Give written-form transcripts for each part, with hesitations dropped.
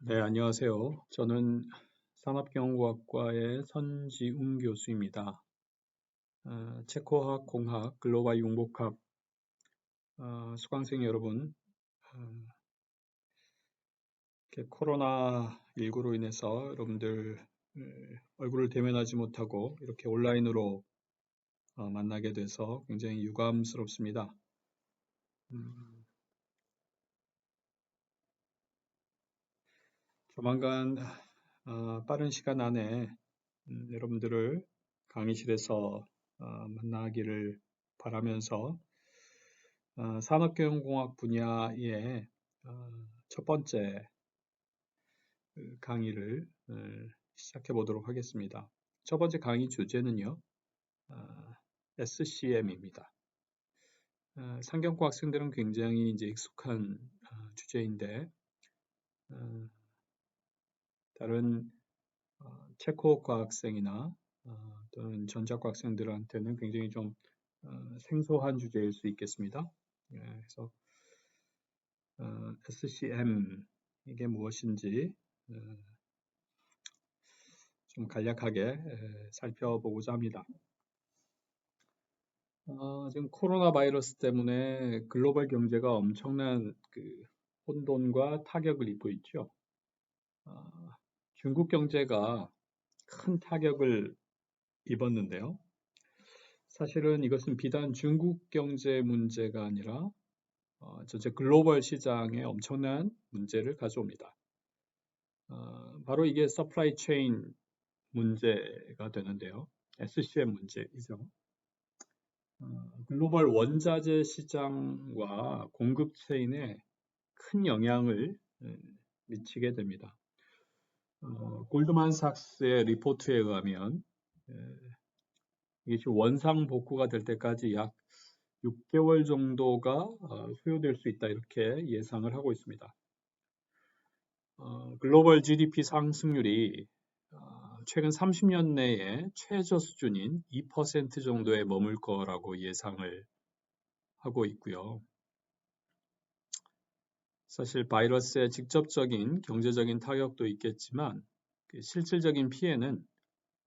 네, 안녕하세요. 저는 산업경영학과의 선지웅 교수입니다. 체코학, 공학, 글로벌 융복합 수강생 여러분, 이렇게 코로나19로 인해서 여러분들 얼굴을 대면하지 못하고 이렇게 온라인으로 만나게 돼서 굉장히 유감스럽습니다. 조만간 빠른 시간 안에 여러분들을 강의실에서 만나기를 바라면서 산업경영공학 분야의 첫 번째 강의를 시작해 보도록 하겠습니다. 첫 번째 강의 주제는요, SCM입니다. 상경과 학생들은 굉장히 이제 익숙한 주제인데, 다른 체코과 학생이나 또는 전자과 학생들한테는 굉장히 좀 생소한 주제일 수 있겠습니다. 그래서 SCM 이게 무엇인지 좀 간략하게 살펴보고자 합니다. 지금 코로나 바이러스 때문에 글로벌 경제가 엄청난 혼돈과 타격을 입고 있죠. 중국 경제가 큰 타격을 입었는데요. 사실은 이것은 비단 중국 경제 문제가 아니라 전체 글로벌 시장에 엄청난 문제를 가져옵니다. 바로 이게 서플라이 체인 문제가 되는데요. SCM 문제이죠. 글로벌 원자재 시장과 공급 체인에 큰 영향을 미치게 됩니다. 골드만삭스의 리포트에 의하면 이것이 원상 복구가 될 때까지 약 6개월 정도가 소요될 수 있다 이렇게 예상을 하고 있습니다. 글로벌 GDP 상승률이 최근 30년 내에 최저 수준인 2% 정도에 머물 거라고 예상을 하고 있고요. 사실 바이러스의 직접적인 경제적인 타격도 있겠지만 실질적인 피해는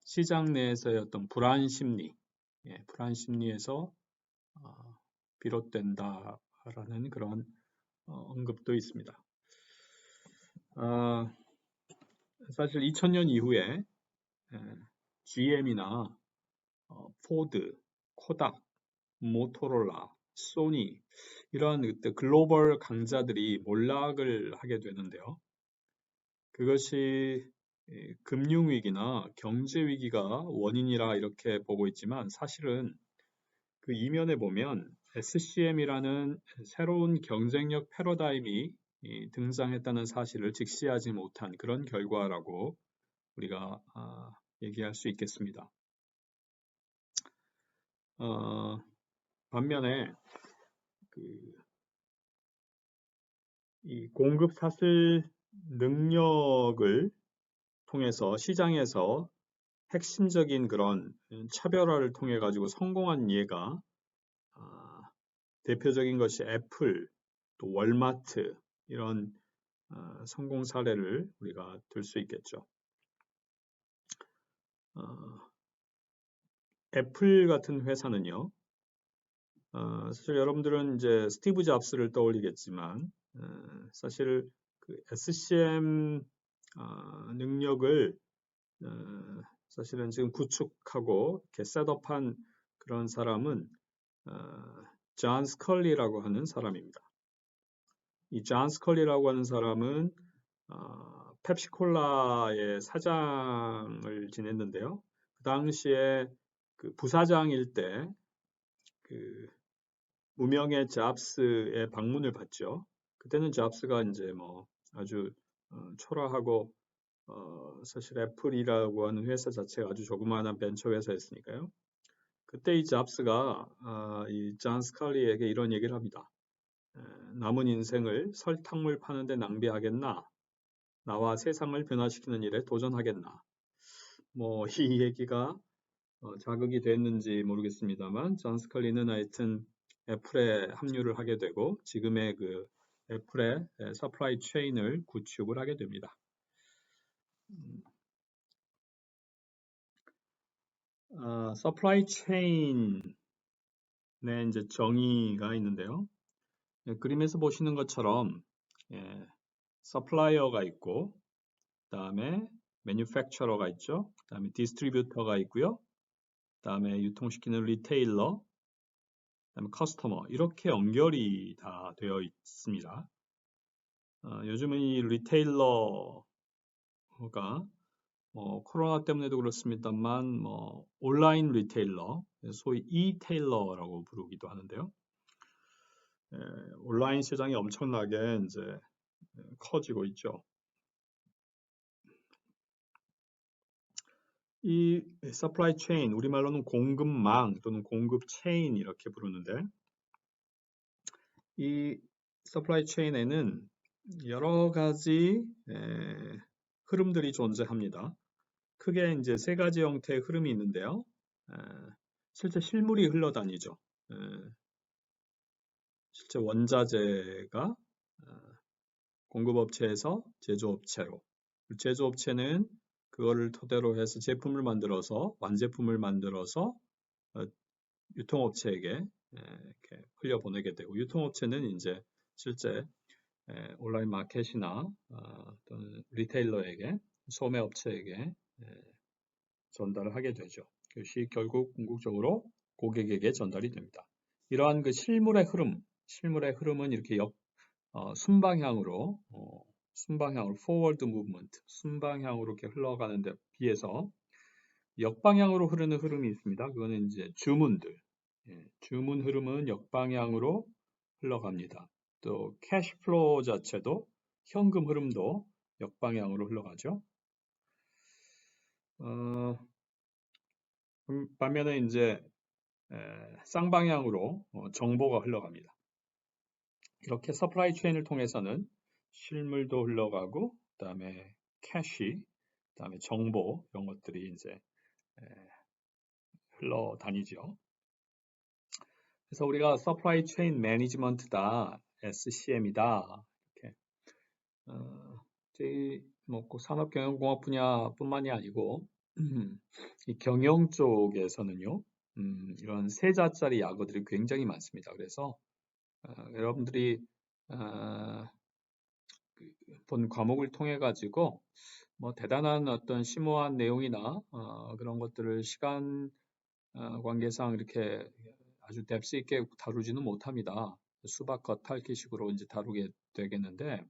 시장 내에서의 어떤 불안 심리에서 비롯된다라는 그런 언급도 있습니다. 사실 2000년 이후에 GM이나 포드, 코닥, 모토로라, 소니 이러한 그때 글로벌 강자들이 몰락을 하게 되는데요. 그것이 금융위기나 경제위기가 원인이라 이렇게 보고 있지만 사실은 그 이면에 보면 SCM이라는 새로운 경쟁력 패러다임이 등장했다는 사실을 직시하지 못한 그런 결과라고 우리가 얘기할 수 있겠습니다. 반면에 이 공급 사슬 능력을 통해서 시장에서 핵심적인 그런 차별화를 통해 가지고 성공한 예가 대표적인 것이 애플, 또 월마트 이런 성공 사례를 우리가 들 수 있겠죠. 애플 같은 회사는요, 사실 여러분들은 이제 스티브 잡스를 떠올리겠지만 사실 그 SCM 능력을 사실은 지금 구축하고 이렇게 셋업한 그런 사람은 존 스컬리라고 하는 사람입니다. 이 존 스컬리라고 하는 사람은 펩시콜라의 사장을 지냈는데요. 그 당시에 그 부사장일 때 그 무명의 잡스의 방문을 받죠. 그때는 잡스가 이제 뭐 아주 초라하고 사실 애플이라고 하는 회사 자체가 아주 조그마한 벤처 회사였으니까요. 그때 이 잡스가 이 존 스칼리에게 이런 얘기를 합니다. 남은 인생을 설탕물 파는데 낭비하겠나? 나와 세상을 변화시키는 일에 도전하겠나? 뭐 이 얘기가 자극이 됐는지 모르겠습니다만 존 스칼리는 하여튼 애플에 합류를 하게 되고 지금의 그 애플의 서플라이 체인을 구축을 하게 됩니다. 서플라이 체인의 이제 정의가 있는데요. 그림에서 보시는 것처럼 서플라이어가 있고, 그다음에 매뉴팩처러가 있죠. 그다음에 디스트리뷰터가 있고요. 그다음에 유통시키는 리테일러, 그다음에 커스터머, 이렇게 연결이 다 되어 있습니다. 요즘은 이 리테일러가 코로나 때문에도 그렇습니다만 온라인 리테일러, 소위 이테일러라고 부르기도 하는데요. 온라인 시장이 엄청나게 이제 커지고 있죠. 이 서플라이 체인, 우리말로는 공급망 또는 공급 체인 이렇게 부르는데, 이 서플라이 체인에는 여러 가지 흐름들이 존재합니다. 크게 이제 세 가지 형태의 흐름이 있는데요. 실제 실물이 흘러다니죠. 실제 원자재가 공급업체에서 제조업체로, 제조업체는 그거를 토대로 해서 제품을 만들어서 완제품을 만들어서 유통업체에게 이렇게 흘려보내게 되고, 유통업체는 이제 실제 온라인 마켓이나 또는 리테일러에게, 소매업체에게 전달을 하게 되죠. 그것이 결국 궁극적으로 고객에게 전달이 됩니다. 이러한 그 실물의 흐름은 이렇게 순방향으로 forward movement, 순방향으로 이렇게 흘러가는 데 비해서 역방향으로 흐르는 흐름이 있습니다. 그거는 이제 주문들. 주문 흐름은 역방향으로 흘러갑니다. 또 캐시플로우 자체도, 현금 흐름도 역방향으로 흘러가죠. 반면에 이제 쌍방향으로 정보가 흘러갑니다. 이렇게 서플라이 체인을 통해서는 실물도 흘러가고, 그다음에 캐시, 그다음에 정보, 이런 것들이 이제 흘러다니죠. 그래서 우리가 서플라이 체인 매니지먼트다, SCM이다, 이렇게 저희 꼭 산업경영공학 분야뿐만이 아니고 이 경영 쪽에서는요, 이런 세 자짜리 약어들이 굉장히 많습니다. 그래서 여러분들이 본 과목을 통해 가지고 대단한 어떤 심오한 내용이나 그런 것들을 시간 관계상 이렇게 아주 뎁스 있게 다루지는 못합니다. 수박 겉핥기식으로 이제 다루게 되겠는데,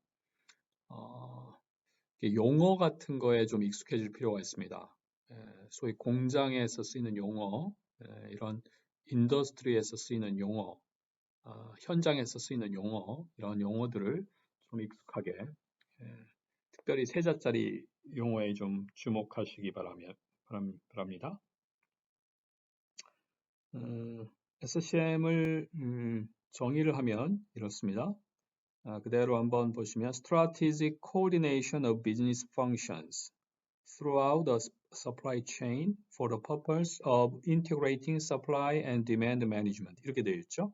용어 같은 거에 좀 익숙해질 필요가 있습니다. 소위 공장에서 쓰이는 용어, 이런 인더스트리에서 쓰이는 용어, 현장에서 쓰이는 용어, 이런 용어들을 좀 익숙하게, 특별히 세 자짜리 용어에 좀 주목하시기 바랍니다. SCM을 정의를 하면 이렇습니다. 그대로 한번 보시면 Strategic Coordination of Business Functions throughout the supply chain for the purpose of integrating supply and demand management, 이렇게 되어 있죠.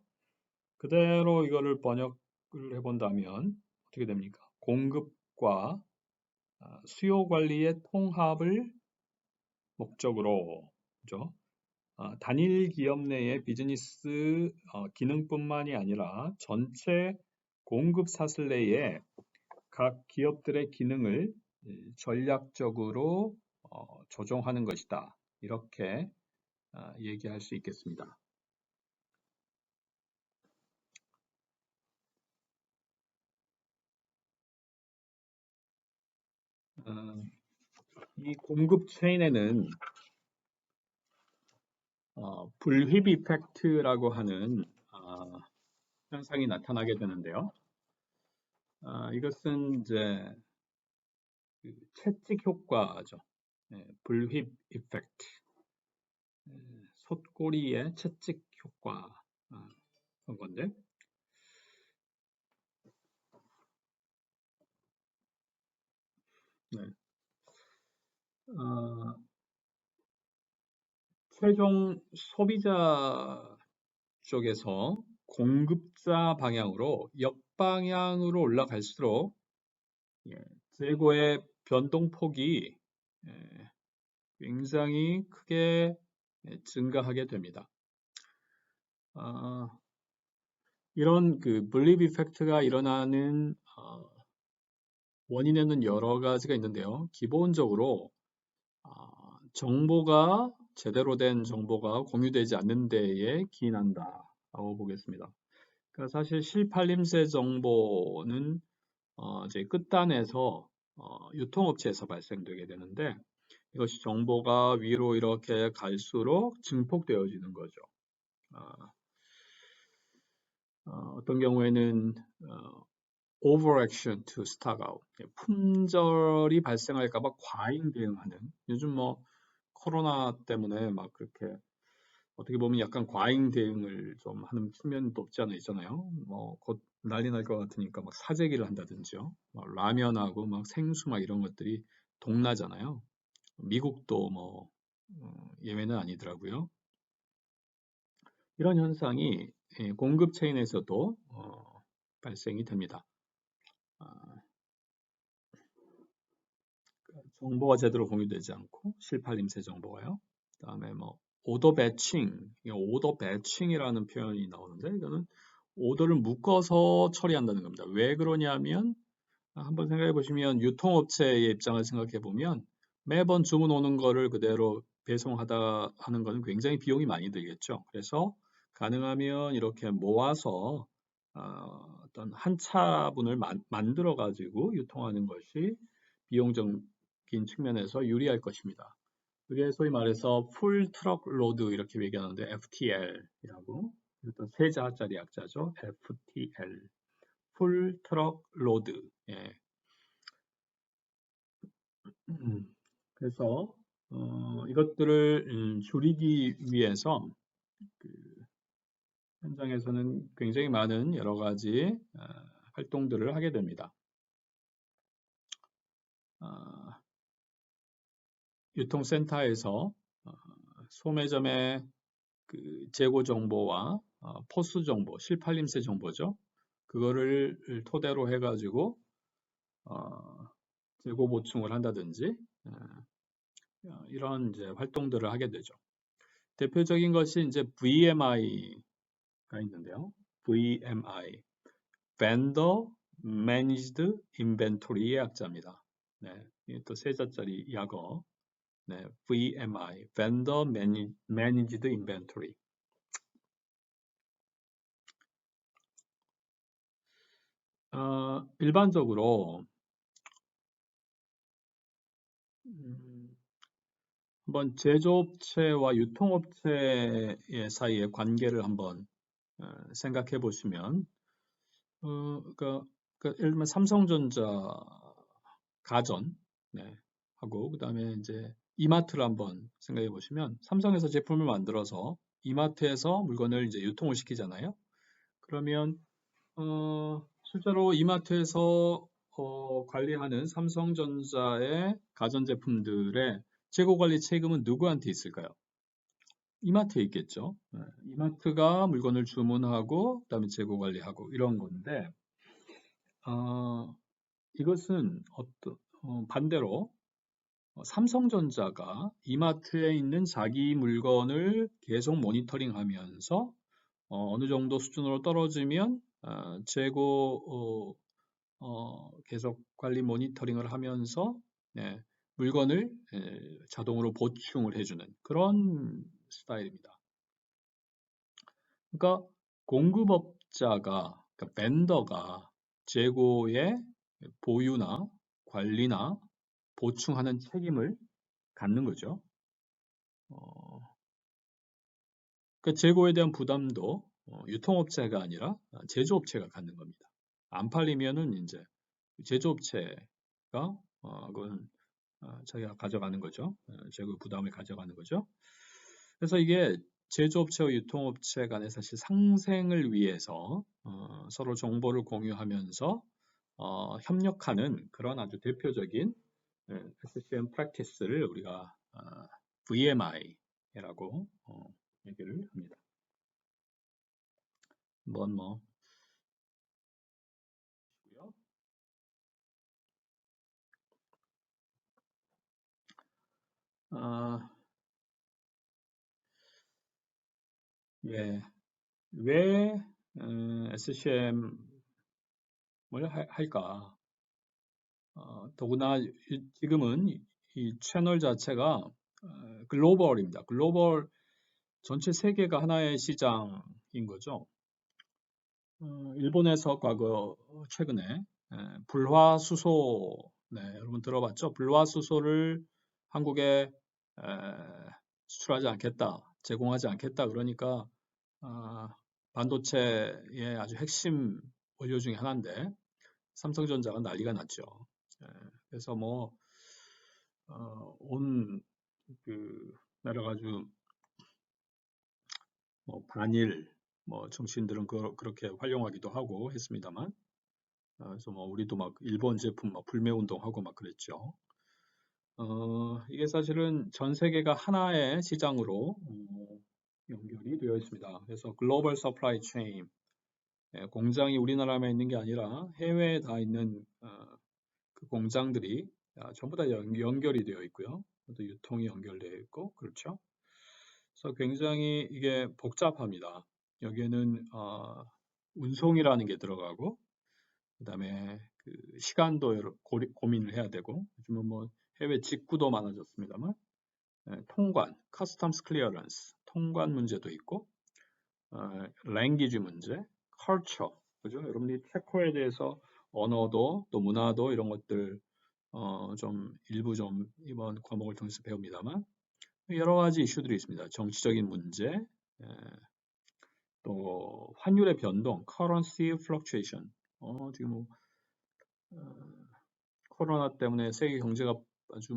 그대로 이거를 번역을 해본다면 어떻게 됩니까? 공급과 수요 관리의 통합을 목적으로, 그죠? 단일 기업 내의 비즈니스 기능뿐만이 아니라 전체 공급 사슬 내에 각 기업들의 기능을 전략적으로 조정하는 것이다. 이렇게 얘기할 수 있겠습니다. 이 공급 체인에는 불휘 이펙트라고 하는 현상이 나타나게 되는데요. 이것은 이제 채찍 효과죠. 불휘 이펙트, 솥꼬리의 채찍 효과 그런 건데, 네. 최종 소비자 쪽에서 공급자 방향으로 역방향으로 올라갈수록 재고의 변동폭이 굉장히 크게 증가하게 됩니다. 이런 그 블립 이펙트가 일어나는 원인에는 여러 가지가 있는데요. 기본적으로 정보가 제대로 된 정보가 공유되지 않는 데에 기인한다라고 보겠습니다. 그러니까 사실 실팔림새 정보는 이제 끝단에서 유통업체에서 발생되게 되는데 이것이 정보가 위로 이렇게 갈수록 증폭되어지는 거죠. 어떤 경우에는 overaction to stock out, 품절이 발생할까 봐 과잉 대응하는, 요즘 뭐 코로나 때문에 막 그렇게 어떻게 보면 약간 과잉 대응을 좀 하는 측면도 없지 않아 있잖아요. 뭐 곧 난리 날 것 같으니까 막 사재기를 한다든지요. 막 라면하고 막 생수 막 이런 것들이 동나잖아요. 미국도 뭐 예외는 아니더라고요. 이런 현상이 공급 체인에서도 발생이 됩니다. 정보가 제대로 공유되지 않고 실팔림새 정보가요. 그다음에 뭐 오더 배칭, 오더 배칭이라는 표현이 나오는데 이거는 오더를 묶어서 처리한다는 겁니다. 왜 그러냐면 한번 생각해 보시면 유통업체의 입장을 생각해 보면 매번 주문 오는 거를 그대로 배송하다 하는 것은 굉장히 비용이 많이 들겠죠. 그래서 가능하면 이렇게 모아서 어떤 한 차분을 만들어 가지고 유통하는 것이 비용적인 측면에서 유리할 것입니다. 그게 소위 말해서 풀 트럭 로드 이렇게 얘기하는데 FTL이라고 이것도 세 자짜리 약자죠. FTL 풀 트럭 로드. 예. 그래서 이것들을 줄이기 위해서 그 현장에서는 굉장히 많은 여러 가지 활동들을 하게 됩니다. 유통센터에서 소매점의 그 재고 정보와 포수 정보, 실팔림새 정보죠. 그거를 토대로 해가지고 재고 보충을 한다든지 이런 이제 활동들을 하게 되죠. 대표적인 것이 이제 VMI가 있는데요. VMI, Vendor Managed Inventory의 약자입니다. 네, 이게 또 세 자짜리 약어. 네, VMI, Vendor Managed Inventory. 일반적으로 한번 제조업체와 유통업체 사이의 관계를 한번 생각해 보시면, 그러니까 예를 들면 삼성전자 가전, 네, 하고 그다음에 이제 이마트를 한번 생각해 보시면, 삼성에서 제품을 만들어서 이마트에서 물건을 이제 유통을 시키잖아요. 그러면 실제로 이마트에서 관리하는 삼성전자의 가전제품들의 재고관리 책임은 누구한테 있을까요? 이마트에 있겠죠. 네, 이마트가 물건을 주문하고 그다음에 재고관리하고 이런 건데 이것은 반대로 삼성전자가 이마트에 있는 자기 물건을 계속 모니터링하면서 어느 정도 수준으로 떨어지면 재고 계속 관리 모니터링을 하면서 네, 물건을 자동으로 보충을 해주는 그런 스타일입니다. 그러니까 공급업자가, 그러니까 벤더가 재고의 보유나 관리나 보충하는 책임을 갖는 거죠. 그러니까 재고에 대한 부담도 유통업체가 아니라 제조업체가 갖는 겁니다. 안 팔리면은 이제 제조업체가 그건 자기가 가져가는 거죠. 재고 부담을 가져가는 거죠. 그래서 이게 제조업체와 유통업체 간의 사실 상생을 위해서 서로 정보를 공유하면서 협력하는 그런 아주 대표적인 SCM 프랙티스를 우리가 VMI라고 얘기를 합니다. 한번 뭐 예, 왜 SCM을 할까? 더구나 지금은 이 채널 자체가 글로벌입니다. 글로벌 전체 세계가 하나의 시장인 거죠. 일본에서 최근에 불화수소, 네, 여러분 들어봤죠? 불화수소를 한국에 수출하지 않겠다, 제공하지 않겠다. 그러니까 반도체의 아주 핵심 원료 중에 하나인데 삼성전자가 난리가 났죠. 그래서 온 여러 가지 반일 정치인들은 그렇게 활용하기도 하고 했습니다만, 그래서 우리도 막 일본 제품 막 불매 운동하고 막 그랬죠. 이게 사실은 전 세계가 하나의 시장으로 연결이 되어 있습니다. 그래서 글로벌 서플라이 체인, 공장이 우리나라에 있는 게 아니라 해외에 다 있는 그 공장들이 전부 다 연결이 되어 있고요. 또 유통이 연결되어 있고 그렇죠. 그래서 굉장히 이게 복잡합니다. 여기에는 운송이라는 게 들어가고 그다음에 그 시간도 고민을 해야 되고 요즘은 해외 직구도 많아졌습니다만 통관, customs clearance, 통관 문제도 있고 language 문제, culture, 그죠? 여러분들이 체코에 대해서 언어도 또 문화도 이런 것들 일부 이번 과목을 통해서 배웁니다만 여러 가지 이슈들이 있습니다. 정치적인 문제, 또 환율의 변동, currency fluctuation. 지금 코로나 때문에 세계 경제가 아주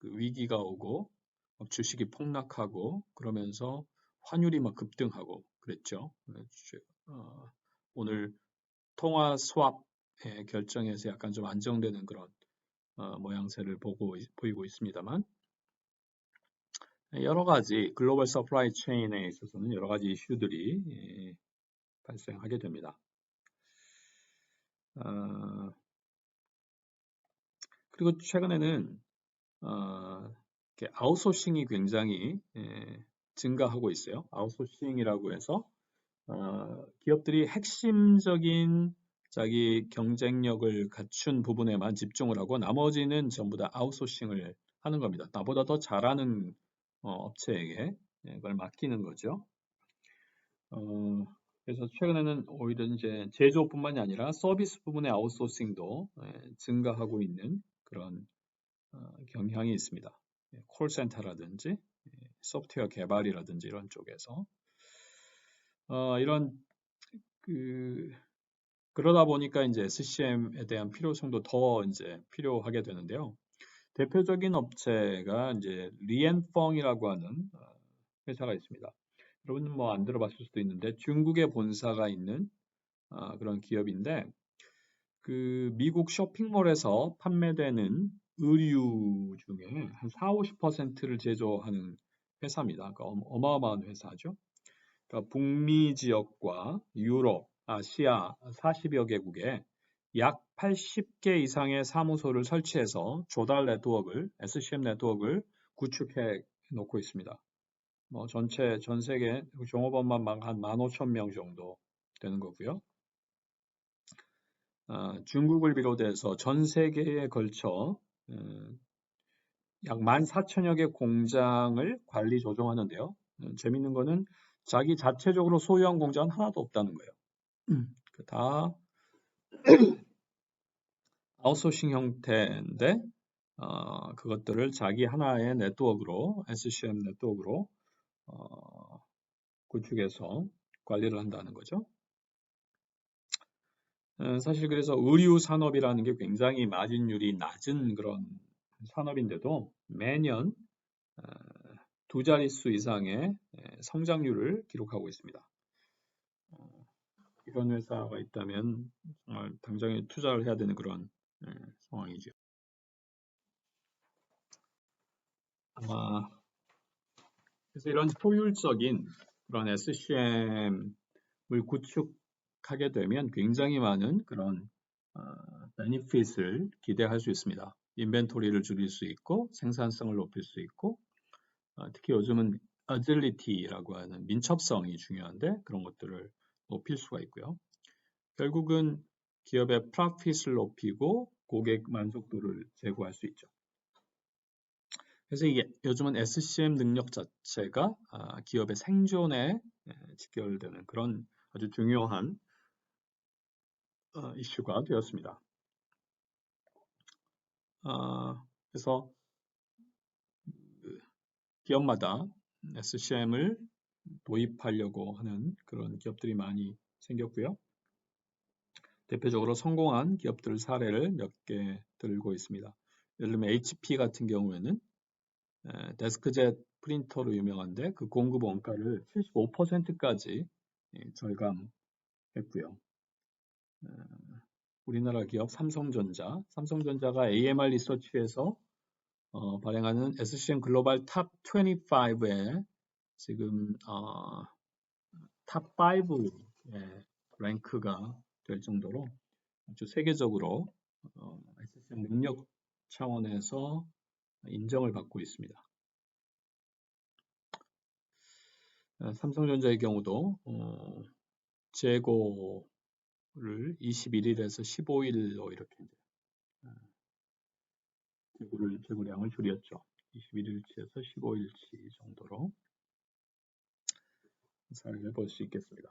그 위기가 오고 주식이 폭락하고 그러면서 환율이 막 급등하고 그랬죠. 오늘 통화 스왑의 결정에서 약간 좀 안정되는 그런 모양새를 보이고 있습니다만 여러 가지 글로벌 서플라이 체인에 있어서는 여러 가지 이슈들이 발생하게 됩니다. 그리고 최근에는 아웃소싱이 굉장히 증가하고 있어요. 아웃소싱이라고 해서 기업들이 핵심적인 자기 경쟁력을 갖춘 부분에만 집중을 하고 나머지는 전부 다 아웃소싱을 하는 겁니다. 나보다 더 잘하는 업체에게 그걸 맡기는 거죠. 그래서 최근에는 오히려 이제 제조뿐만이 아니라 서비스 부분의 아웃소싱도 증가하고 있는 그런 경향이 있습니다. 콜센터라든지 소프트웨어 개발이라든지 이런 쪽에서 이런 그러다 보니까 이제 SCM에 대한 필요성도 더 이제 필요하게 되는데요. 대표적인 업체가 이제 리엔펑이라고 하는 회사가 있습니다. 여러분 안 들어봤을 수도 있는데 중국에 본사가 있는 그런 기업인데 그 미국 쇼핑몰에서 판매되는 의류 중에 한 40~50%를 제조하는 회사입니다. 그러니까 어마어마한 회사죠. 그러니까 북미 지역과 유럽, 아시아 40여 개국에 약 80개 이상의 사무소를 설치해서 조달 네트워크를, SCM 네트워크를 구축해 놓고 있습니다. 전체 전 세계 종업원만 한 15,000명 정도 되는 거고요. 중국을 비롯해서 전 세계에 걸쳐 약 14,000여 개 공장을 관리 조정하는데요. 재밌는 거는 자기 자체적으로 소유한 공장은 하나도 없다는 거예요. 다 아웃소싱 형태인데 그것들을 자기 하나의 네트워크로 SCM 네트워크로 구축해서 관리를 한다는 거죠. 사실 그래서 의류 산업이라는 게 굉장히 마진율이 낮은 그런 산업인데도 매년 두 자릿수 이상의 성장률을 기록하고 있습니다. 이런 회사가 있다면 정말 당장에 투자를 해야 되는 그런 상황이죠. 그래서 이런 효율적인 그런 SCM을 구축하게 되면 굉장히 많은 그런 베니핏을 기대할 수 있습니다. 인벤토리를 줄일 수 있고 생산성을 높일 수 있고 특히 요즘은 어질리티라고 하는 민첩성이 중요한데 그런 것들을 높일 수가 있고요. 결국은 기업의 프로핏을 높이고 고객 만족도를 제고할 수 있죠. 그래서 이게 요즘은 SCM 능력 자체가 기업의 생존에 직결되는 그런 아주 중요한 이슈가 되었습니다. 그래서 기업마다 SCM을 도입하려고 하는 그런 기업들이 많이 생겼고요. 대표적으로 성공한 기업들 사례를 몇 개 들고 있습니다. 예를 들면 HP 같은 경우에는 데스크젯 프린터로 유명한데 그 공급 원가를 75%까지 절감했고요. 우리나라 기업 삼성전자가 AMR 리서치에서 발행하는 SCM 글로벌 탑 25에 지금 탑 5의 랭크가 될 정도로 아주 세계적으로 SCM 능력 차원에서 인정을 받고 있습니다. 삼성전자의 경우도 재고를 21일에서 15일로 이렇게 재고량을 줄였죠. 21일치에서 15일치 정도로 사례를 볼 수 있겠습니다.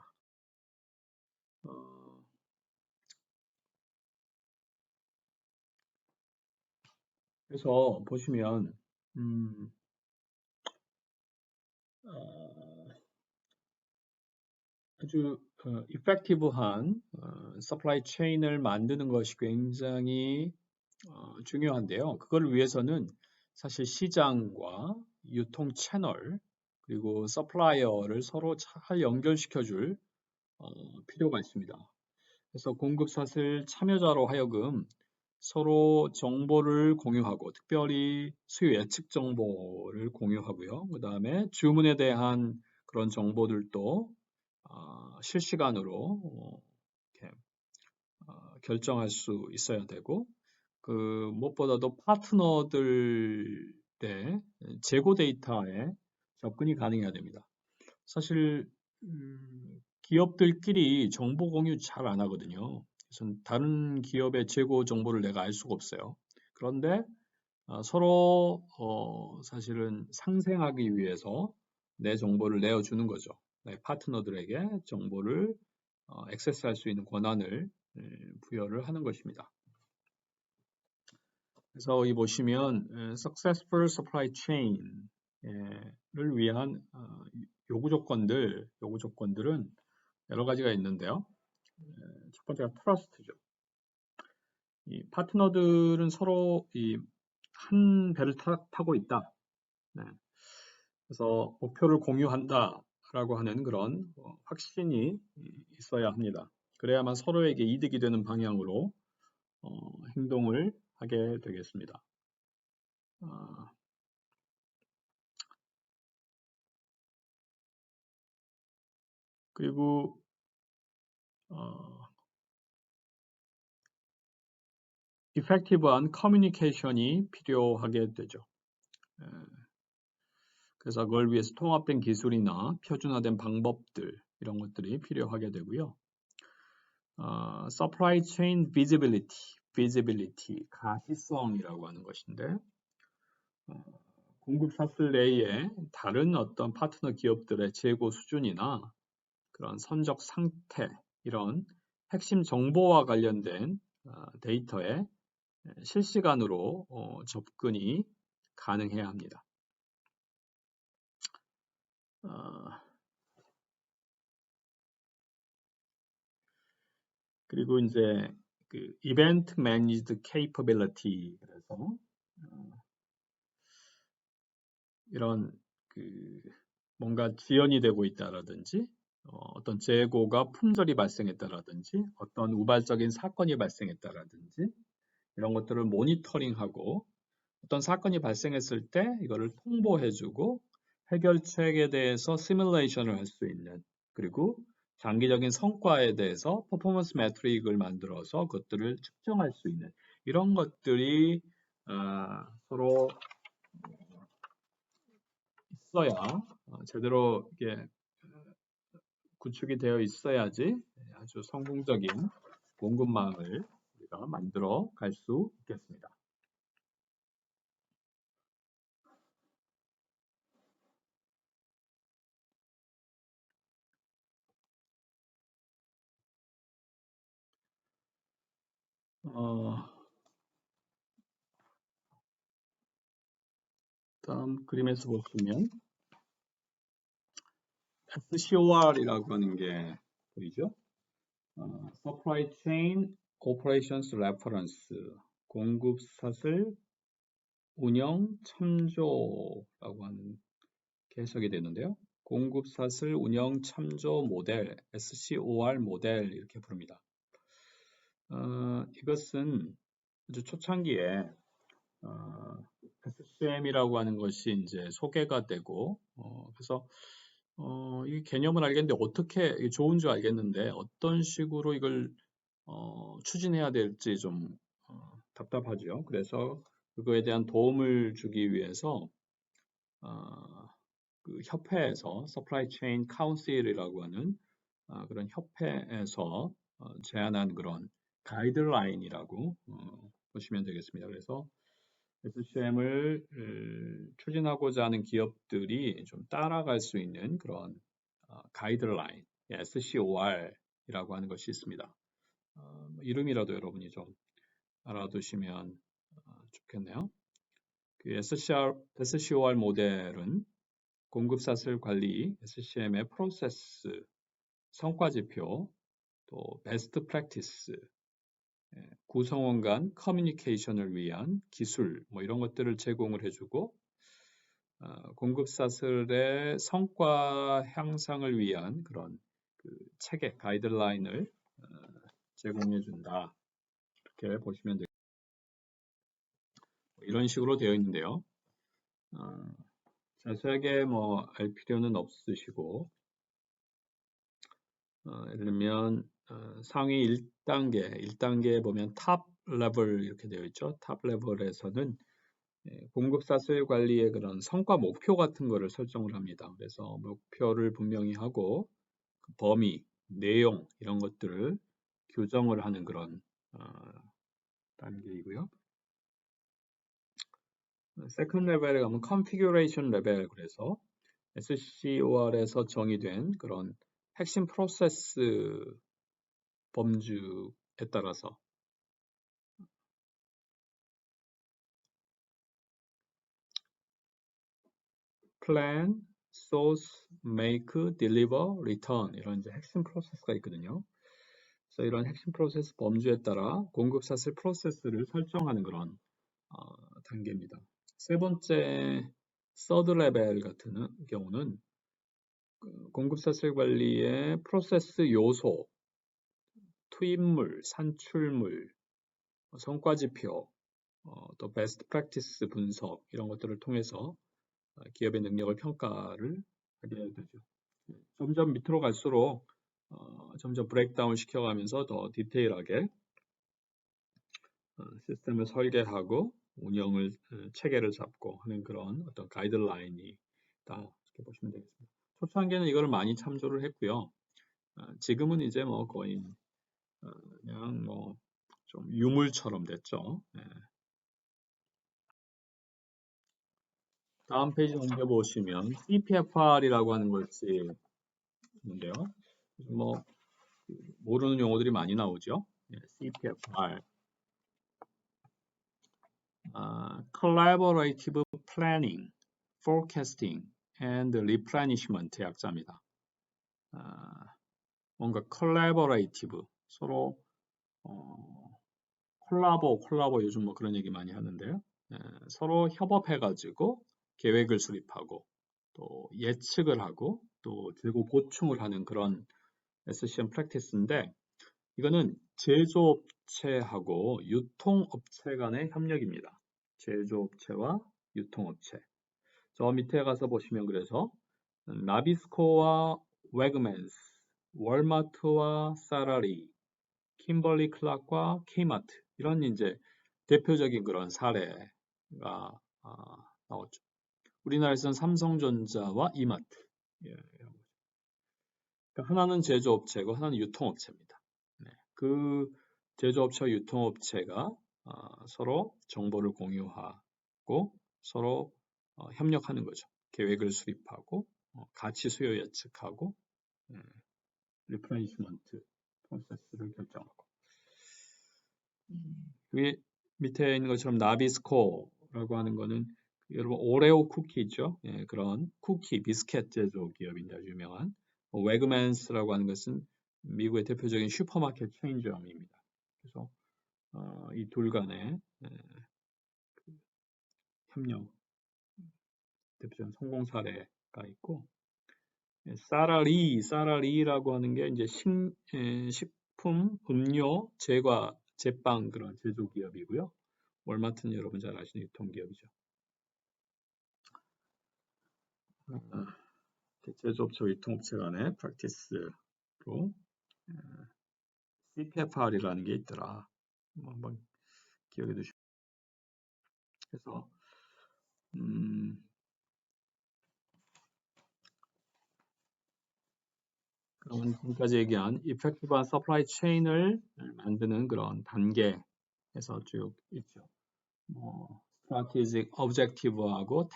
그래서 보시면 아주 이펙티브한 서플라이 체인을 만드는 것이 굉장히 중요한데요. 그걸 위해서는 사실 시장과 유통 채널 그리고 서플라이어를 서로 잘 연결시켜줄 필요가 있습니다. 그래서 공급사슬 참여자로 하여금 서로 정보를 공유하고 특별히 수요 예측 정보를 공유하고요. 그 다음에 주문에 대한 그런 정보들도 실시간으로 이렇게 결정할 수 있어야 되고 그 무엇보다도 파트너들의 재고 데이터에 접근이 가능해야 됩니다. 사실 기업들끼리 정보 공유 잘 안 하거든요. 그래서 다른 기업의 재고 정보를 내가 알 수가 없어요. 그런데 서로 사실은 상생하기 위해서 내 정보를 내어주는 거죠. 내 파트너들에게 정보를 액세스할 수 있는 권한을 부여를 하는 것입니다. 그래서 이 보시면 Successful Supply Chain을 위한 요구 조건들은 여러 가지가 있는데요. 첫 번째가 트러스트죠. 이 파트너들은 서로 한 배를 타고 있다. 네. 그래서 목표를 공유한다라고 하는 그런 확신이 있어야 합니다. 그래야만 서로에게 이득이 되는 방향으로 행동을 하게 되겠습니다. 그리고 이펙티브한 커뮤니케이션이 필요하게 되죠. 그래서 그걸 위해서 통합된 기술이나 표준화된 방법들 이런 것들이 필요하게 되고요. Supply Chain Visibility, 가시성이라고 하는 것인데 공급 사슬 내에 다른 어떤 파트너 기업들의 재고 수준이나 그런 선적 상태 이런 핵심 정보와 관련된 데이터에 실시간으로 접근이 가능해야 합니다. 그리고 이제 그 Event Managed Capability 그래서 이런 그 뭔가 지연이 되고 있다라든지 어떤 재고가 품절이 발생했다라든지 어떤 우발적인 사건이 발생했다라든지 이런 것들을 모니터링하고 어떤 사건이 발생했을 때 이거를 통보해주고 해결책에 대해서 시뮬레이션을 할 수 있는 그리고 장기적인 성과에 대해서 퍼포먼스 매트릭을 만들어서 그것들을 측정할 수 있는 이런 것들이 서로 있어야 제대로 이게 구축이 되어 있어야지 아주 성공적인 공급망을 우리가 만들어 갈 수 있겠습니다. 다음 그림에서 보시면 SCOR이라고 하는 게 보이죠? Supply Chain Operations Reference, 공급사슬 운영 참조라고 하는 게 해석이 되는데요. 공급사슬 운영 참조 모델, SCOR 모델 이렇게 부릅니다. 이것은 아주 초창기에 SCM이라고 하는 것이 이제 소개가 되고, 그래서 이 개념을 알겠는데 어떻게 좋은 줄 알겠는데 어떤 식으로 이걸 추진해야 될지 좀 답답하죠. 그래서 그거에 대한 도움을 주기 위해서 그 협회에서 Supply Chain Council이라고 하는 그런 협회에서 제안한 그런 가이드라인이라고 보시면 되겠습니다. 그래서 SCM을 추진하고자 하는 기업들이 좀 따라갈 수 있는 그런 가이드라인, SCOR이라고 하는 것이 있습니다. 이름이라도 여러분이 좀 알아두시면 좋겠네요. 그 SCOR 모델은 공급사슬 관리, SCM의 프로세스, 성과지표, 또 베스트 프랙티스, 구성원 간 커뮤니케이션을 위한 기술, 뭐 이런 것들을 제공을 해주고, 공급사슬의 성과 향상을 위한 그런 그 체계, 가이드라인을 제공해준다. 이렇게 보시면 되겠습니다. 이런 식으로 되어 있는데요. 자세하게 뭐 알 필요는 없으시고, 예를 들면 상위 1단계에 보면 탑 레벨 이렇게 되어 있죠. 탑 레벨에서는 공급사슬 관리의 그런 성과 목표 같은 거를 설정을 합니다. 그래서 목표를 분명히 하고 그 범위, 내용 이런 것들을 규정을 하는 그런 단계이고요. 세컨드 레벨에 가면 컨피규레이션 레벨, 그래서 SCOR에서 정의된 그런 핵심 프로세스 범주에 따라서 plan, source, make, deliver, return 이런 이제 핵심 프로세스가 있거든요. 그래서 이런 핵심 프로세스 범주에 따라 공급사슬 프로세스를 설정하는 그런 단계입니다. 세 번째 서드 레벨 같은 경우는 공급사슬 관리의 프로세스 요소, 투입물, 산출물, 성과지표, 또 베스트 프랙티스 분석 이런 것들을 통해서 기업의 능력을 평가를 하게 되죠. 점점 밑으로 갈수록 점점 브레이크다운 시켜가면서 더 디테일하게 시스템을 설계하고 운영을 체계를 잡고 하는 그런 어떤 가이드라인이 있다 이렇게 보시면 되겠습니다. 초창기에는 이걸 많이 참조를 했고요. 지금은 이제 뭐 거의 그냥 뭐 좀 유물처럼 됐죠. 다음 페이지 넘겨보시면 CPFR이라고 하는 것이 있는데요. 뭐 모르는 용어들이 많이 나오죠. CPFR, Collaborative Planning, Forecasting and Replenishment 약자입니다. 뭔가 collaborative, 서로 콜라보 요즘 뭐 그런 얘기 많이 하는데요. 서로 협업해가지고 계획을 수립하고 또 예측을 하고 또 재고 보충을 하는 그런 SCM 프랙티스인데 이거는 제조업체하고 유통업체 간의 협력입니다. 제조업체와 유통업체. 저 밑에 가서 보시면 그래서 나비스코와 웨그맨스 월마트와 사라리, 킴벌리 클락과 K마트 이런 이제 대표적인 그런 사례가 나오죠. 우리나라에서는 삼성전자와 이마트. 예, 그러니까 하나는 제조업체고 하나는 유통업체입니다. 네, 그 제조업체와 유통업체가 서로 정보를 공유하고 서로 협력하는 거죠. 계획을 수립하고 가치 수요 예측하고 리플레이스먼트 프로세스를 결정하고 위에 밑에 있는 것처럼 나비스코라고 하는 거는 여러분 오레오 쿠키 있죠? 예, 그런 쿠키 비스켓 제조 기업인데 아주 유명한 웨그맨스라고 하는 것은 미국의 대표적인 슈퍼마켓 체인점입니다. 그래서 이 둘 간의 협력 대표적인 성공 사례가 있고 사라리라고 하는 게 이제 식품, 음료, 제과, 제빵 그런 제조 기업이고요. 월마트는 여러분 잘 아시는 유통기업이죠. 제조업체, 유통업체 간의 프랙티스로 CPFR이라는 게 있더라. 한번 기억해 두시고. 그래서 그럼 지금까지 얘기한 이펙티브한 서플라이 체인을 만드는 그런 단계에서 쭉 있죠. 스트라테직 오브젝티브하고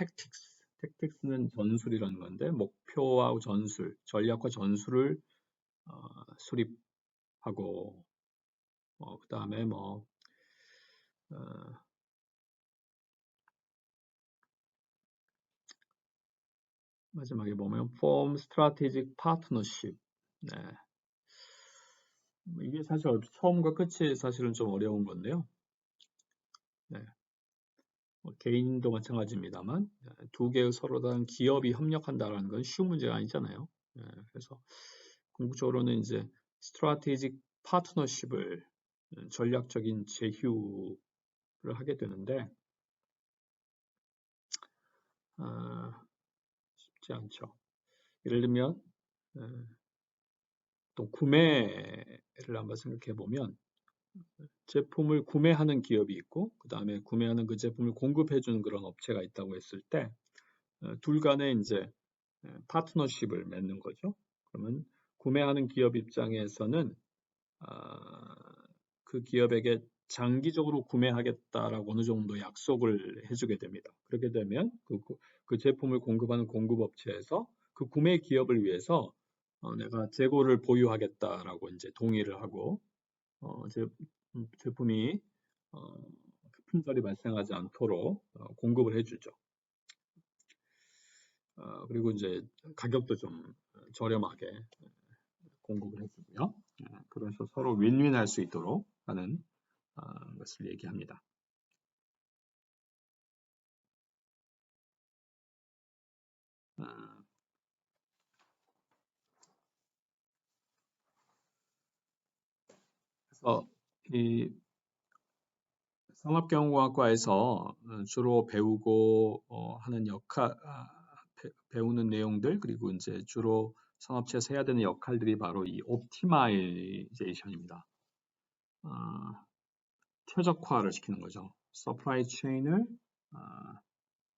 택틱스는 전술이라는 건데 목표하고 전술, 전략과 전술을 수립하고 그 다음에 마지막에 보면 form strategic partnership. 네. 이게 사실 처음과 끝이 사실은 좀 어려운 건데요. 네. 개인도 마찬가지입니다만 두 개의 서로 다른 기업이 협력한다는 건 쉬운 문제가 아니잖아요. 네. 그래서 궁극적으로는 이제 strategic partnership을 전략적인 제휴를 하게 되는데 쉽지 않죠. 예를 들면 또 구매를 한번 생각해 보면 제품을 구매하는 기업이 있고 그 다음에 구매하는 그 제품을 공급해 주는 그런 업체가 있다고 했을 때 둘 간에 이제 파트너십을 맺는 거죠. 그러면 구매하는 기업 입장에서는 그 기업에게 장기적으로 구매하겠다라고 어느 정도 약속을 해주게 됩니다. 그렇게 되면 그 제품을 공급하는 공급업체에서 그 구매 기업을 위해서 내가 재고를 보유하겠다라고 이제 동의를 하고 제품이 품절이 발생하지 않도록 공급을 해주죠. 그리고 이제 가격도 좀 저렴하게 공급을 해주고요. 그래서 서로 윈윈할 수 있도록 하는 것을 얘기합니다. 그래서 이 산업경영학과에서 주로 배우고 하는 배우는 내용들 그리고 이제 주로 산업체에서 해야 되는 역할들이 바로 이 옵티마이제이션입니다. 최적화를 시키는 거죠. 서플라이 체인을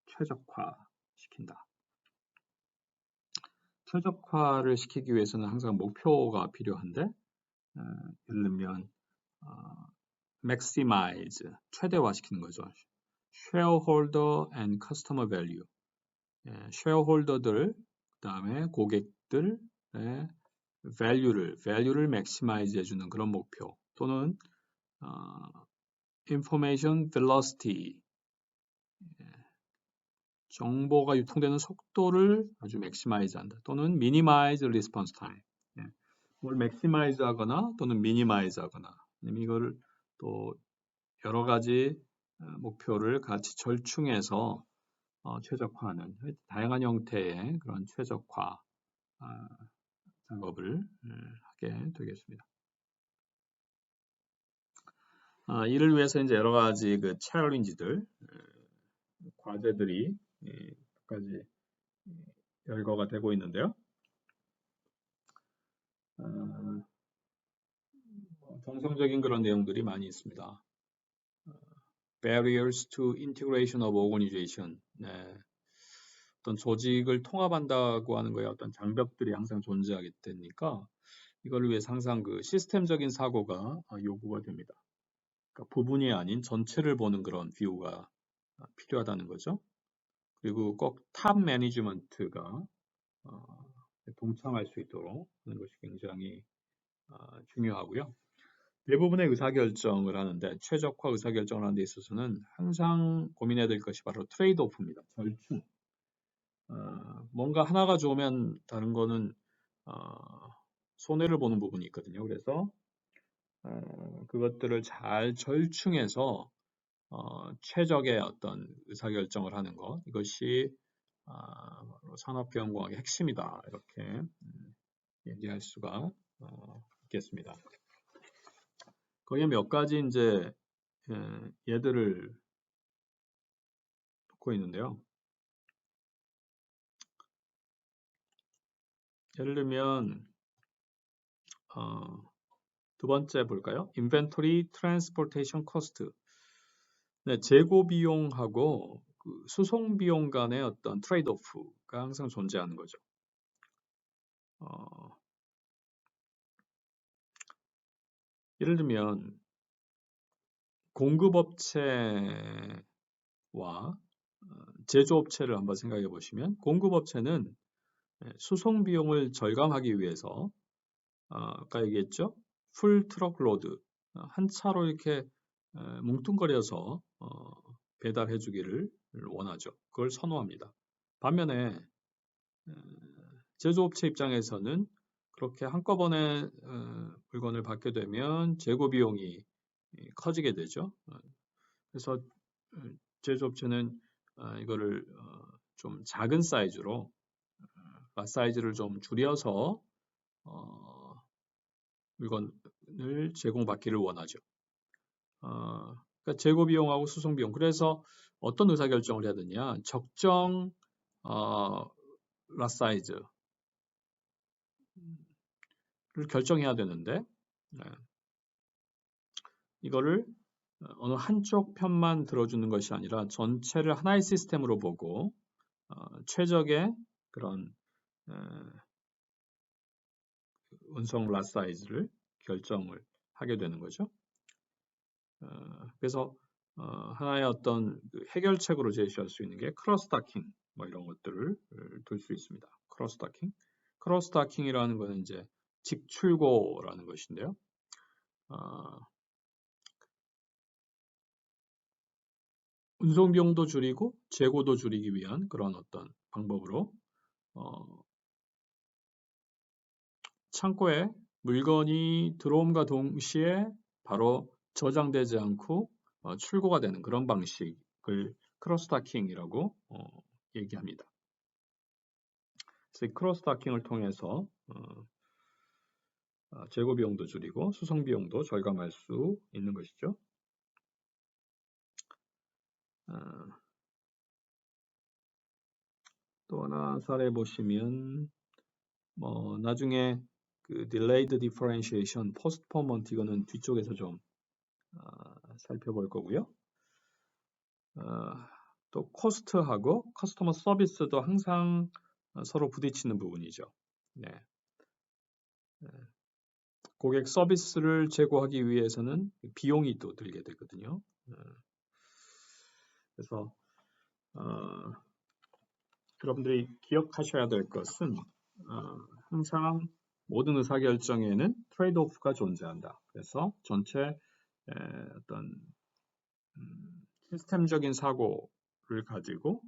최적화시킨다. 최적화를 시키기 위해서는 항상 목표가 필요한데 예를 들면 maximize, 최대화시키는 거죠. shareholder and customer value. 쉐어홀더들, 그 다음에 고객들의 value를 maximize 해주는 그런 목표 또는 information velocity, 정보가 유통되는 속도를 아주 maximize 한다. 또는 minimize response time. 뭘 maximize 하거나 또는 minimize 하거나 이거를 또 여러 가지 목표를 같이 절충해서 최적화하는 다양한 형태의 그런 최적화 작업을 하게 되겠습니다. 이를 위해서 이제 여러 가지 그 챌린지들, 과제들이 까지 열거가 되고 있는데요. 정성적인 그런 내용들이 많이 있습니다. Barriers to integration of organization. 네. 어떤 조직을 통합한다고 하는 거에 어떤 장벽들이 항상 존재하게 되니까 이걸 위해서 항상 그 시스템적인 사고가 요구가 됩니다. 그러니까 부분이 아닌 전체를 보는 그런 뷰가 필요하다는 거죠. 그리고 꼭 탑 매니지먼트가 동참할 수 있도록 하는 것이 굉장히 중요하고요. 대부분의 의사결정을 하는데 최적화 의사결정을 하는 데 있어서는 항상 고민해야 될 것이 바로 트레이드 오프입니다. 절충. 뭔가 하나가 좋으면 다른 거는 손해를 보는 부분이 있거든요. 그래서 그것들을 잘 절충해서 최적의 어떤 의사결정을 하는 것, 이것이 산업경영공학의 핵심이다. 이렇게 얘기할 수가 있겠습니다. 거기에 몇 가지 이제 예들을 놓고 있는데요. 예를 들면 두 번째 볼까요? Inventory Transportation Cost. 네, 재고 비용하고 그 수송 비용 간의 어떤 트레이드 오프가 항상 존재하는 거죠. 예를 들면 공급업체와 제조업체를 한번 생각해 보시면 공급업체는 수송 비용을 절감하기 위해서 아까 얘기했죠? 풀 트럭 로드 한 차로 이렇게 뭉뚱거려서 배달해 주기를 원하죠. 그걸 선호합니다. 반면에 제조업체 입장에서는 그렇게 한꺼번에 물건을 받게 되면 재고 비용이 커지게 되죠. 그래서 제조업체는 이거를 좀 작은 사이즈로 사이즈를 좀 줄여서 물건을 제공받기를 원하죠. 그러니까 재고 비용하고 수송 비용. 그래서 어떤 의사결정을 해야 되냐? 적정 사이즈를 결정해야 되는데 이거를 어느 한쪽 편만 들어주는 것이 아니라 전체를 하나의 시스템으로 보고 최적의 그런 운송 라 사이즈를 결정을 하게 되는 거죠. 그래서 하나의 어떤 해결책으로 제시할 수 있는 게 크로스타킹 뭐 이런 것들을 둘 수 있습니다. 크로스타킹이라는 것은 이제 직출고라는 것인데요. 운송 비용도 줄이고 재고도 줄이기 위한 그런 어떤 방법으로 창고에 물건이 들어옴과 동시에 바로 저장되지 않고 출고가 되는 그런 방식을 크로스타킹이라고 얘기합니다. 그래서 크로스타킹을 통해서 재고 비용도 줄이고 수송 비용도 절감할 수 있는 것이죠. 또 하나 사례 보시면 나중에 그 delayed differentiation, postponement 이거는 뒤쪽에서 좀 살펴볼 거고요. 또 코스트하고 커스터머 서비스도 항상 서로 부딪히는 부분이죠. 네. 고객 서비스를 제공하기 위해서는 비용이 또 들게 되거든요. 그래서 여러분들이 기억하셔야 될 것은 항상 모든 의사결정에는 트레이드 오프가 존재한다. 그래서 전체 어떤 시스템적인 사고를 가지고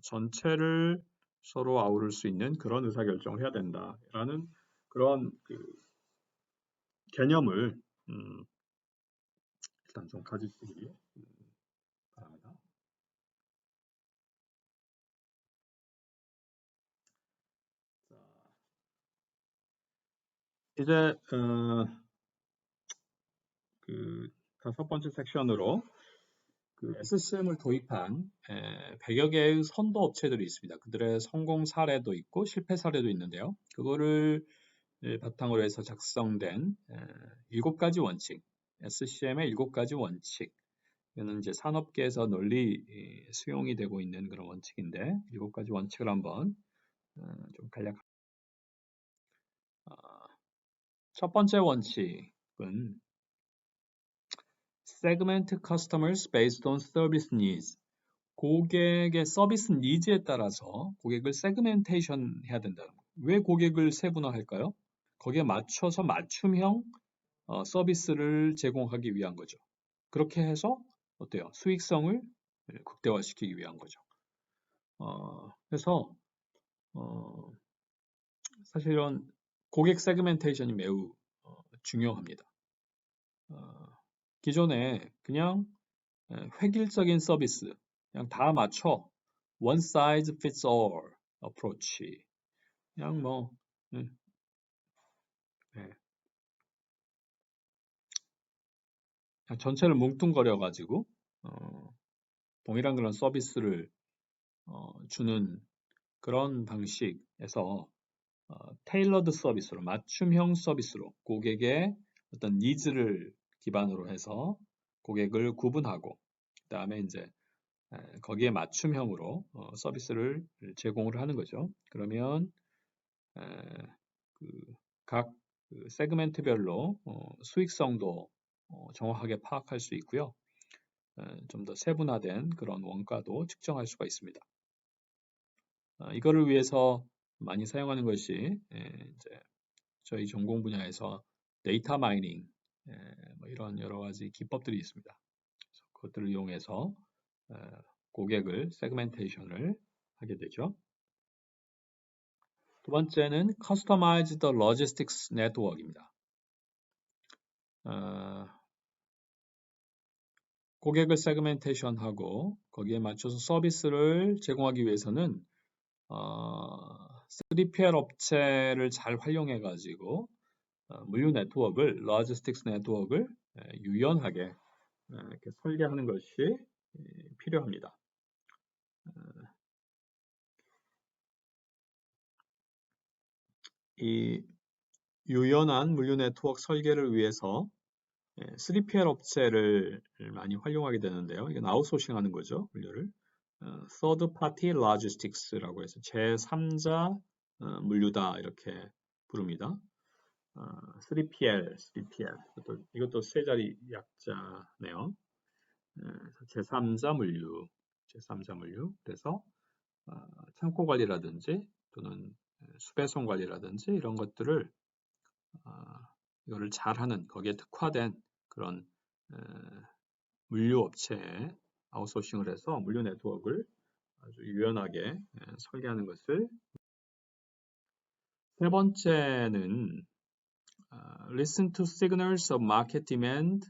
전체를 서로 아우를 수 있는 그런 의사결정을 해야 된다라는 그런 개념을 일단 좀 가지시기 바랍니다. 자, 이제 그 5번째 섹션으로 그 SCM을 도입한 100여 개의 선도 업체들이 있습니다. 그들의 성공 사례도 있고 실패 사례도 있는데요. 그거를 바탕으로 해서 작성된 7가지 원칙, SCM의 7가지 원칙. 이거는 이제 산업계에서 널리 수용이 되고 있는 그런 원칙인데 7가지 원칙을 한번 좀 간략. 첫 번째 원칙은 Segment customers based on service needs. 고객의 서비스 니즈에 따라서 고객을 세그멘테이션 해야 된다. 왜 고객을 세분화할까요? 거기에 맞춰서 맞춤형 서비스를 제공하기 위한 거죠. 그렇게 해서 어때요? 수익성을 극대화시키기 위한 거죠. 그래서 사실은 고객 세그멘테이션이 매우 중요합니다. 기존에 그냥 획일적인 서비스, 그냥 다 맞춰 one size fits all approach. 그냥 뭐 네. 그냥 전체를 뭉뚱거려 가지고 동일한 그런 서비스를 주는 그런 방식에서 테일러드 서비스로 맞춤형 서비스로 고객의 어떤 니즈를 기반으로 해서 고객을 구분하고 그다음에 이제 거기에 맞춤형으로 서비스를 제공을 하는 거죠. 그러면 각 세그멘트별로 수익성도 정확하게 파악할 수 있고요. 좀 더 세분화된 그런 원가도 측정할 수가 있습니다. 이거를 위해서 많이 사용하는 것이 이제 저희 전공 분야에서 데이터 마이닝 뭐 이런 여러 가지 기법들이 있습니다. 그것들을 이용해서 고객을 세그멘테이션을 하게 되죠. 두 번째는 Customized Logistics Network입니다. 고객을 세그멘테이션하고 거기에 맞춰서 서비스를 제공하기 위해서는 3PL 업체를 잘 활용해 가지고 물류 네트워크를 로지스틱스 네트워크를 유연하게 이렇게 설계하는 것이 필요합니다. 이 유연한 물류 네트워크 설계를 위해서 3PL 업체를 많이 활용하게 되는데요. 이건 아웃소싱하는 거죠, 물류를. Third Party Logistics라고 해서 제3자 물류다 이렇게 부릅니다. 3PL. 이것도 세 자리 약자네요. 제3자 물류. 그래서 창고 관리라든지 또는 수배송 관리라든지 이런 것들을 이거를 잘하는 거기에 특화된 그런 물류 업체에 아웃소싱을 해서 물류 네트워크를 아주 유연하게 설계하는 것을. 세 번째는 listen to signals of market demand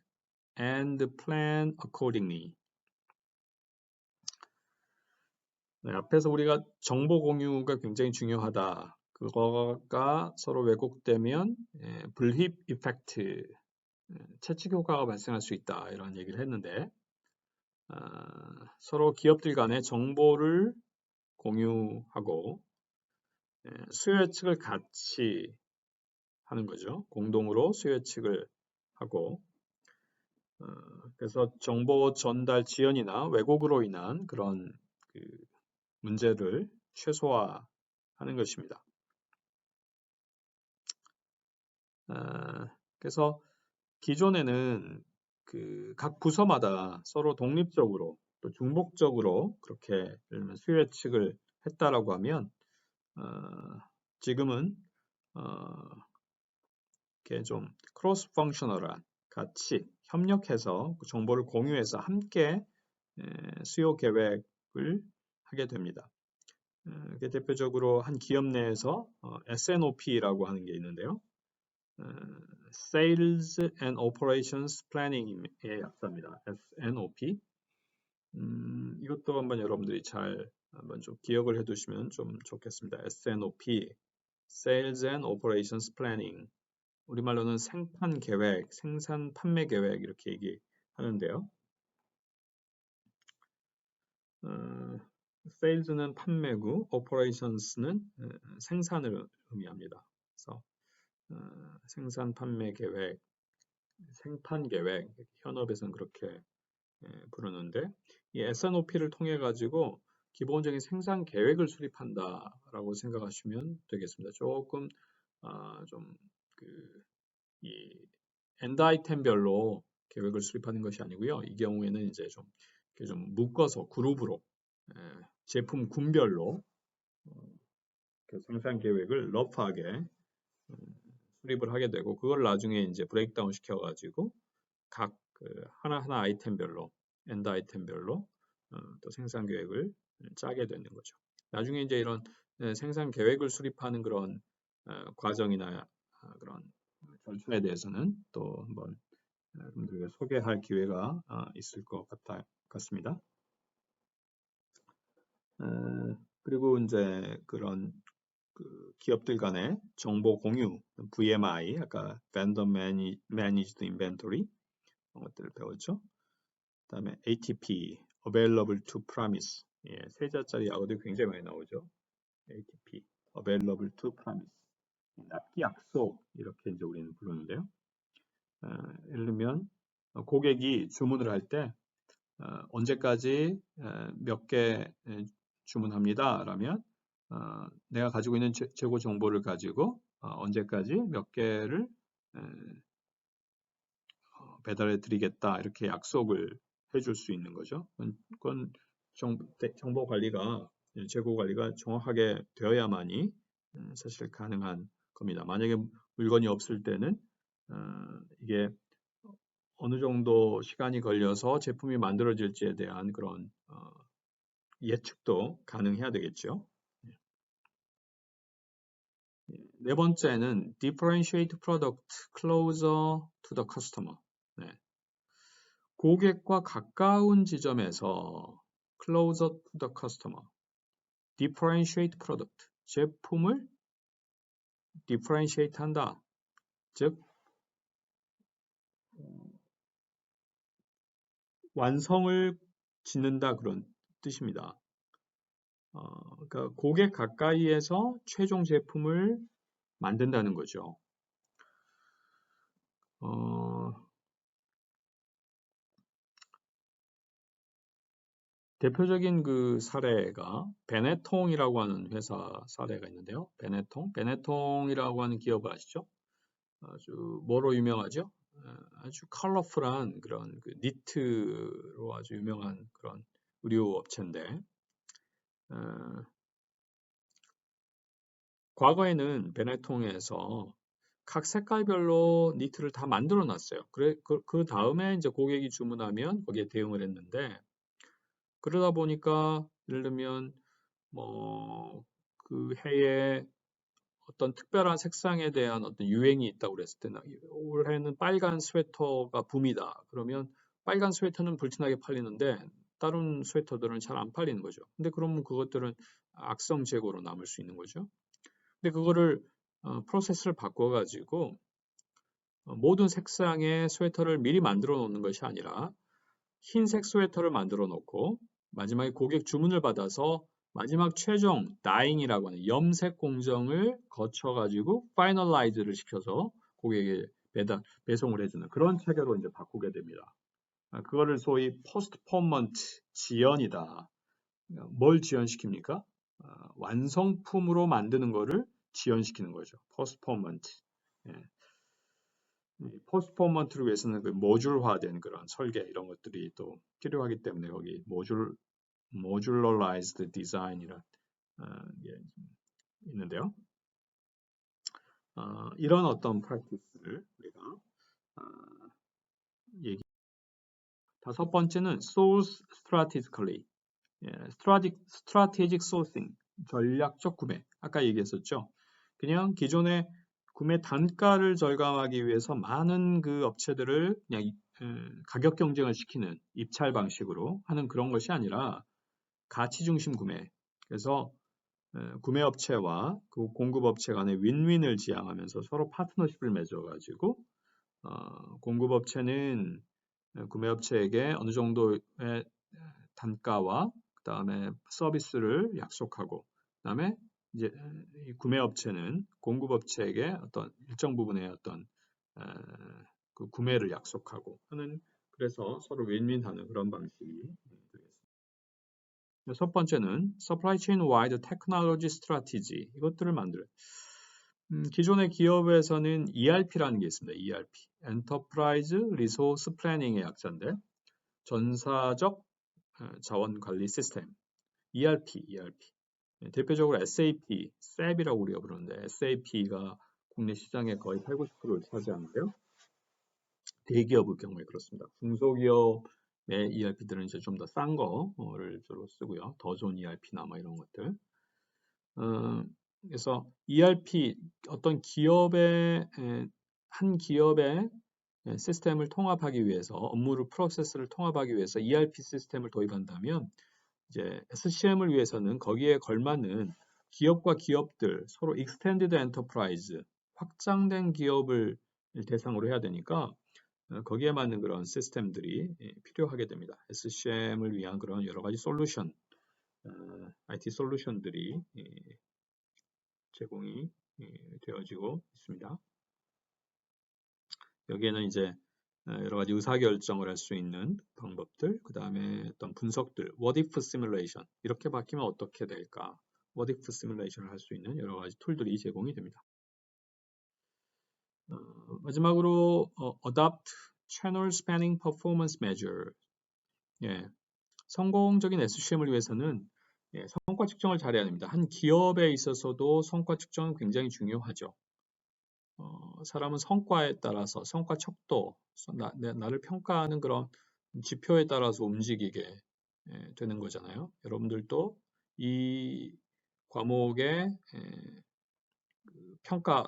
and plan accordingly. 네, 앞에서 우리가 정보 공유가 굉장히 중요하다. 그거가 서로 왜곡되면 불힙 이펙트, 채찍 효과가 발생할 수 있다. 이런 얘기를 했는데 서로 기업들 간에 정보를 공유하고 수요 예측을 같이 하는 거죠. 공동으로 수요 예측을 하고 그래서 정보 전달 지연이나 왜곡으로 인한 그런 문제를 최소화하는 것입니다. 그래서 기존에는 각 부서마다 서로 독립적으로 또 중복적으로 그렇게 수요 예측을 했다라고 하면 지금은 이렇게 좀 크로스 펑셔널한 같이 협력해서 정보를 공유해서 함께 수요 계획을 하게 됩니다. 대표적으로 한 기업 내에서 SNOP라고 하는 게 있는데요. Sales and Operations Planning의 약자입니다. SNOP. 이것도 한번 여러분들이 잘 한번 좀 기억을 해두시면 좀 좋겠습니다. SNOP, Sales and Operations Planning. 우리말로는 생판 계획, 생산 판매 계획 이렇게 얘기하는데요. Sales는 판매고, Operations는 생산을 의미합니다. 그래서 생산 판매 계획, 생판 계획, 현업에서는 그렇게 부르는데 이 S&OP를 통해 가지고 기본적인 생산 계획을 수립한다라고 생각하시면 되겠습니다. 조금 좀이 엔드 아이템별로 계획을 수립하는 것이 아니고요. 이 경우에는 이제 좀 묶어서 그룹으로 제품 군별로 그 생산 계획을 러프하게 수립을 하게 되고 그걸 나중에 이제 브레이크다운 시켜가지고 각 하나하나 아이템별로 엔드 아이템별로 또 생산 계획을 짜게 되는 거죠. 나중에 이제 이런 생산 계획을 수립하는 그런 과정이나 그런 절차에 대해서는 또 한번 여러분들에게 소개할 기회가 있을 것 같습니다. 그리고 이제 그런 그 기업들 간의 정보 공유, VMI, 아까 Vendor Managed Inventory 이런 것들을 배웠죠. 그다음에 ATP, Available to Promise, 세 자짜리 약어들이 굉장히 많이 나오죠. ATP, Available to Promise, 납기 약속 이렇게 이제 우리는 부르는데요. 예를 들면 고객이 주문을 할 때 언제까지 몇 개 주문합니다. 라면 내가 가지고 있는 재고 정보를 가지고 언제까지 몇 개를 배달해 드리겠다 이렇게 약속을 해줄 수 있는 거죠. 그건 정보 관리가 재고 관리가 정확하게 되어야만이 사실 가능한 겁니다. 만약에 물건이 없을 때는 이게 어느 정도 시간이 걸려서 제품이 만들어질지에 대한 그런 예측도 가능해야 되겠죠. 네 번째는 differentiate product closer to the customer. 네. 고객과 가까운 지점에서 closer to the customer, differentiate product, 제품을 differentiate 한다. 즉 완성을 짓는다 그런 뜻입니다. 그러니까 고객 가까이에서 최종 제품을 만든다는 거죠. 대표적인 그 사례가 베네통이라고 하는 회사 사례가 있는데요. 베네통이라고 하는 기업을 아시죠? 아주 뭐로 유명하죠? 아주 컬러풀한 그런 그 니트로 아주 유명한 그런 의류 업체인데 과거에는 베네통에서 각 색깔별로 니트를 다 만들어 놨어요. 그 다음에 이제 고객이 주문하면 거기에 대응을 했는데 그러다 보니까 예를 들면 뭐 그 해에 어떤 특별한 색상에 대한 어떤 유행이 있다고 그랬을 때는 올해는 빨간 스웨터가 붐이다. 그러면 빨간 스웨터는 불티나게 팔리는데 다른 스웨터들은 잘 안 팔리는 거죠. 근데 그러면 그것들은 악성 재고로 남을 수 있는 거죠. 근데 그거를 프로세스를 바꿔가지고 모든 색상의 스웨터를 미리 만들어 놓는 것이 아니라 흰색 스웨터를 만들어 놓고 마지막에 고객 주문을 받아서 마지막 최종 다잉이라고 하는 염색 공정을 거쳐가지고 파이널라이즈를 시켜서 고객에게 배송을 해주는 그런 체계로 이제 바꾸게 됩니다. 그거를 소위 포스트포먼트 지연이다. 뭘 지연시킵니까? 완성품으로 만드는 거를 지연시키는 거죠. 포스트포먼트. 포스트포먼트를 위해서는 그 모듈화된 그런 설계 이런 것들이 또 필요하기 때문에 거기 모듈러라이즈드 디자인이란 게 있는데요. 이런 어떤 프랙티스를 우리가 얘기. 다섯 번째는 source strategically, strategic sourcing, 전략적 구매. 아까 얘기했었죠. 그냥 기존의 구매 단가를 절감하기 위해서 많은 그 업체들을 그냥 가격 경쟁을 시키는 입찰 방식으로 하는 그런 것이 아니라 가치 중심 구매. 그래서 구매 업체와 그 공급 업체 간의 윈윈을 지향하면서 서로 파트너십을 맺어가지고 공급 업체는 구매 업체에게 어느 정도의 단가와 그 다음에 서비스를 약속하고 그 다음에 이제 이 구매업체는 공급업체에게 어떤 일정 부분의 어떤 그 구매를 약속하고 하는, 그래서 서로 윈윈하는 그런 방식이 되겠습니다. 첫 번째는 Supply Chain Wide Technology Strategy, 이것들을 만들어요. 기존의 기업에서는 ERP라는 게 있습니다. ERP, Enterprise Resource Planning의 약자인데 전사적 자원 관리 시스템, ERP. 대표적으로 SAP, SAP이라고 우리가 부르는데 SAP가 국내 시장의 거의 8, 90%를 차지하는데요. 대기업의 경우에 그렇습니다. 중소기업의 ERP들은 이제 좀 더 싼 거를 주로 쓰고요. 더 좋은 ERP나 뭐 이런 것들. 그래서 ERP, 어떤 기업의 한 기업의 시스템을 통합하기 위해서, 업무를 프로세스를 통합하기 위해서 ERP 시스템을 도입한다면 이제 SCM을 위해서는 거기에 걸맞는 기업과 기업들, 서로 Extended Enterprise, 확장된 기업을 대상으로 해야 되니까 거기에 맞는 그런 시스템들이 필요하게 됩니다. SCM을 위한 그런 여러 가지 솔루션, IT 솔루션들이 제공이 되어지고 있습니다. 여기에는 이제 여러 가지 의사결정을 할 수 있는 방법들, 그 다음에 어떤 분석들, What if simulation, 이렇게 바뀌면 어떻게 될까? What if simulation을 할 수 있는 여러 가지 툴들이 제공이 됩니다. 마지막으로 Adopt Channel Spanning Performance Measure. 성공적인 SCM을 위해서는 성과 측정을 잘해야 됩니다. 한 기업에 있어서도 성과 측정은 굉장히 중요하죠. 사람은 성과에 따라서, 성과 척도, 나를 평가하는 그런 지표에 따라서 움직이게 되는 거잖아요. 여러분들도 이 과목의 평가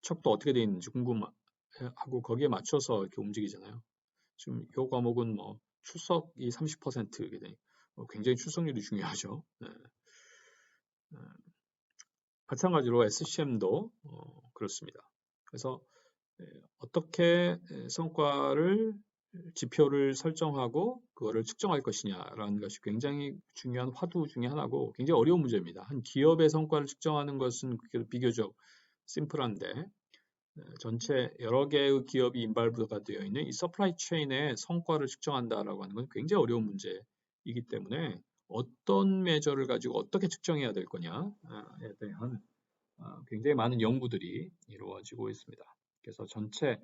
척도 어떻게 되어 있는지 궁금하고 거기에 맞춰서 이렇게 움직이잖아요. 지금 이 과목은 뭐 출석이 30%게 되니 굉장히 출석률이 중요하죠. 마찬가지로 SCM도 그렇습니다. 그래서 어떻게 성과를, 지표를 설정하고 그거를 측정할 것이냐라는 것이 굉장히 중요한 화두 중에 하나고 굉장히 어려운 문제입니다. 한 기업의 성과를 측정하는 것은 비교적 심플한데 전체 여러 개의 기업이 인발브가 되어 있는 이 서플라이 체인의 성과를 측정한다라고 하는 건 굉장히 어려운 문제이기 때문에 어떤 매저를 가지고 어떻게 측정해야 될 거냐에 대한 굉장히 많은 연구들이 이루어지고 있습니다. 그래서 전체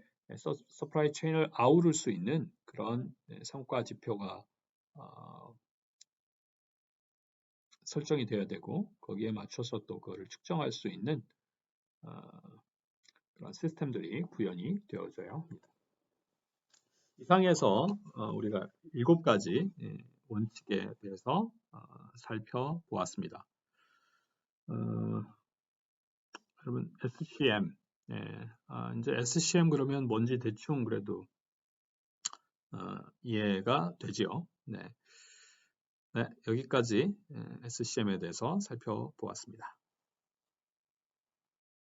서플라이 체인을 아우를 수 있는 그런 성과 지표가 설정이 되어야 되고 거기에 맞춰서 또 그거를 측정할 수 있는 그런 시스템들이 구현이 되어져야 합니다. 이상에서 우리가 7가지 원칙에 대해서 살펴보았습니다. 여러분 SCM, 이제 SCM 그러면 뭔지 대충 그래도 이해가 되지요. 네, 여기까지 SCM에 대해서 살펴보았습니다.